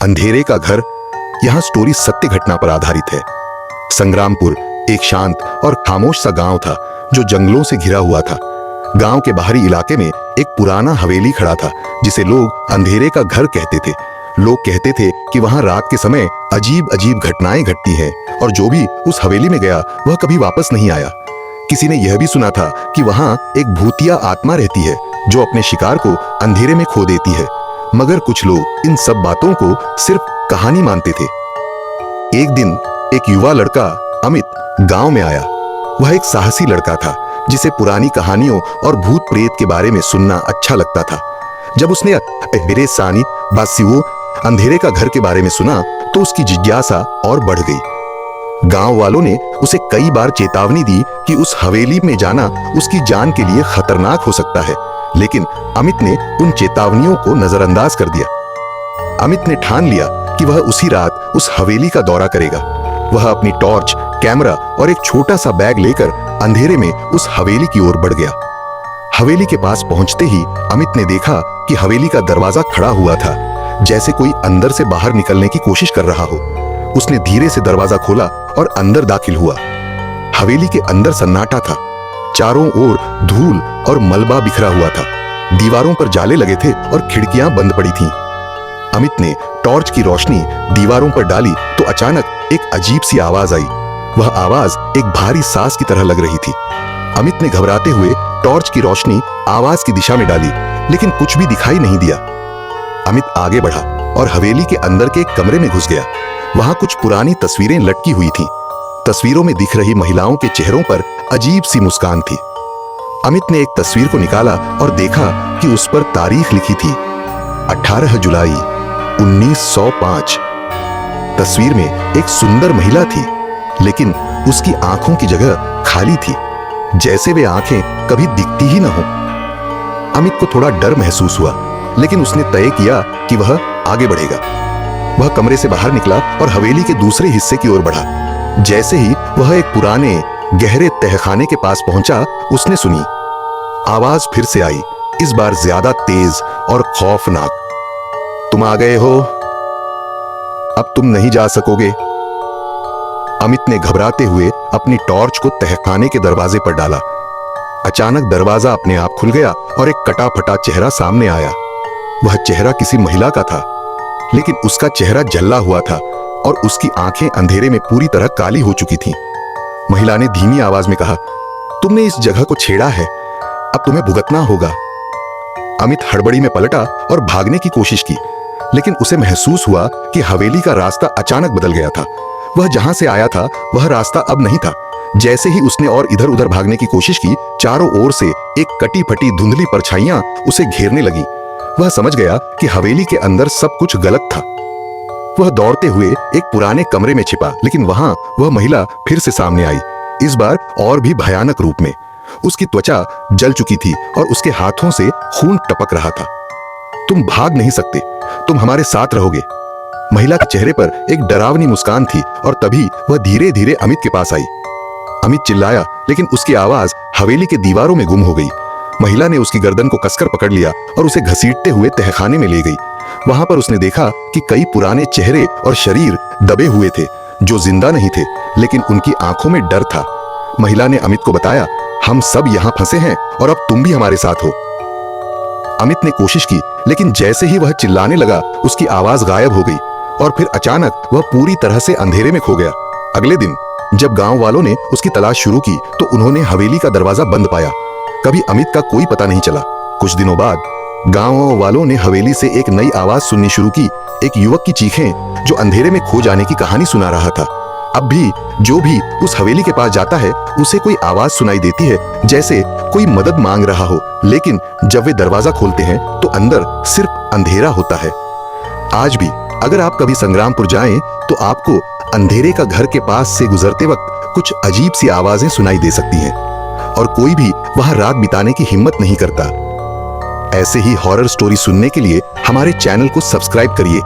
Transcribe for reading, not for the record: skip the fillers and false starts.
अंधेरे का घर। यहाँ स्टोरी सत्य घटना पर आधारित है। संग्रामपुर एक शांत और खामोश सा गांव था जो जंगलों से घिरा हुआ था। गांव के बाहरी इलाके में एक पुराना हवेली खड़ा था जिसे लोग अंधेरे का घर कहते थे। लोग कहते थे कि वहां रात के समय अजीब अजीब घटनाएं घटती हैं और जो भी उस हवेली में गया वह कभी वापस नहीं आया। किसी ने यह भी सुना था कि वहां एक भूतिया आत्मा रहती है जो अपने शिकार को अंधेरे में खो देती है। मगर कुछ लोग इन सब बातों को सिर्फ कहानी मानते थे। एक दिन एक युवा लड़का अमित गांव में आया। वह एक साहसी लड़का था जिसे पुरानी कहानियों और भूत प्रेत के बारे में सुनना अच्छा लगता था। जब उसने मेरे सानी बासिवो अंधेरे का घर के बारे में सुना तो उसकी जिज्ञासा और बढ़ गई। गांव वालों ने उसे कई बार चेतावनी दी कि उस हवेली में जाना उसकी जान के लिए खतरनाक हो सकता है, लेकिन अमित ने उन चेतावनियों को नजरअंदाज कर दिया। अमित ने ठान लिया कि वह उसी रात उस हवेली का दौरा करेगा। वह अपनी टॉर्च, कैमरा और एक छोटा सा बैग लेकर अंधेरे में उस हवेली की ओर बढ़ गया। हवेली के पास पहुंचते ही अमित ने देखा कि हवेली का दरवाजा खड़ा हुआ था, जैसे कोई अंदर से बाहर निकलने की कोशिश कर रहा हो। उसने धीरे से दरवाजा खोला और अंदर दाखिल हुआ। हवेली के अंदर सन्नाटा था। चारों ओर धूल और मलबा बिखरा हुआ था। दीवारों पर जाले लगे थे और खिड़कियां बंद पड़ी थीं। अमित ने टॉर्च की रोशनी दीवारों पर डाली तो अचानक एक अजीब सी आवाज आई। वह आवाज एक भारी सांस की तरह लग रही थी। अमित ने घबराते हुए टॉर्च की रोशनी आवाज की दिशा में डाली, लेकिन कुछ भी दिखाई नहीं दिया। अमित आगे बढ़ा और हवेली के अंदर के एक कमरे में घुस गया। वहां कुछ पुरानी तस्वीरें लटकी हुई थीं। तस्वीरों में दिख रही महिलाओं के चेहरों पर अजीब सी मुस्कान थी। अमित ने एक तस्वीर को निकाला और देखा कि उस पर तारीख लिखी थी 18 जुलाई 1905। तस्वीर में एक सुंदर महिला थी, लेकिन उसकी आंखों की जगह खाली थी, जैसे वे आंखें कभी दिखती ही न हो। अमित को थोड़ा डर महसूस हुआ, लेकिन उसने तय किया कि वह आगे बढ़ेगा। वह कमरे से बाहर निकला और हवेली के दूसरे हिस्से की ओर बढ़ा। जैसे ही वह एक पुराने गहरे तहखाने के पास पहुंचा, उसने सुनी। आवाज फिर से आई, इस बार ज्यादा तेज और खौफनाक। तुम आ गए हो, अब तुम नहीं जा सकोगे। अमित ने घबराते हुए अपनी टॉर्च को तहखाने के दरवाजे पर डाला। अचानक दरवाजा अपने आप खुल गया और एक कटा फटा चेहरा सामने आया। वह चेहरा किसी महिला का था, लेकिन उसका चेहरा जला हुआ था और उसकी आंखें अंधेरे में पूरी तरह काली हो चुकी थीं। महिला ने धीमी आवाज में कहा, तुमने इस जगह को छेड़ा है, अब तुम्हें भुगतना होगा। अमित हड़बड़ी में पलटा और भागने की कोशिश की, लेकिन उसे महसूस हुआ कि हवेली का रास्ता अचानक बदल गया था। वह जहां से आया था वह रास्ता अब नहीं था। जैसे ही उसने और इधर उधर भागने की कोशिश की, चारों ओर से एक कटी फटी धुंधली परछाइयां उसे घेरने लगी। वह समझ गया कि हवेली के अंदर सब कुछ गलत था। वह दौड़ते हुए एक पुराने कमरे में छिपा, लेकिन वहां वह महिला फिर से सामने आई, इस बार और भी भयानक रूप में। उसकी त्वचा जल चुकी थी और उसके हाथों से खून टपक रहा था। तुम भाग नहीं सकते, तुम हमारे साथ रहोगे। महिला के चेहरे पर एक डरावनी मुस्कान थी और तभी वह धीरे धीरे अमित के पास आई। अमित चिल्लाया, लेकिन उसकी आवाज हवेली के दीवारों में गुम हो गई। महिला ने उसकी गर्दन को कसकर पकड़ लिया और उसे घसीटते हुए तहखाने में ले गई। वहां पर उसने देखा कि कई पुराने चेहरे और शरीर दबे हुए थे जो जिंदा नहीं थे, लेकिन उनकी आंखों में डर था। महिला ने अमित को बताया, हम सब यहाँ फंसे हैं और अब तुम भी हमारे साथ हो। अमित ने कोशिश की, लेकिन जैसे ही वह चिल्लाने लगा उसकी आवाज गायब हो गई और फिर अचानक वह पूरी तरह से अंधेरे में खो गया। अगले दिन जब गांव वालों ने उसकी तलाश शुरू की तो उन्होंने हवेली का दरवाजा बंद पाया। कभी अमित का कोई पता नहीं चला। कुछ दिनों बाद गांव वालों ने हवेली से एक नई आवाज सुननी शुरू की, एक युवक की चीखें जो अंधेरे में खो जाने की कहानी सुना रहा था। अब भी जो भी उस हवेली के पास जाता है उसे कोई आवाज सुनाई देती है, जैसे कोई मदद मांग रहा हो, लेकिन जब वे दरवाजा खोलते हैं तो अंदर सिर्फ अंधेरा होता है। आज भी अगर आप कभी संग्रामपुर जाएं तो आपको अंधेरे का घर के पास से गुजरते वक्त कुछ अजीब सी आवाजें सुनाई दे सकती हैं और कोई भी वहां रात बिताने की हिम्मत नहीं करता। ऐसे ही हॉरर स्टोरी सुनने के लिए हमारे चैनल को सब्सक्राइब करिए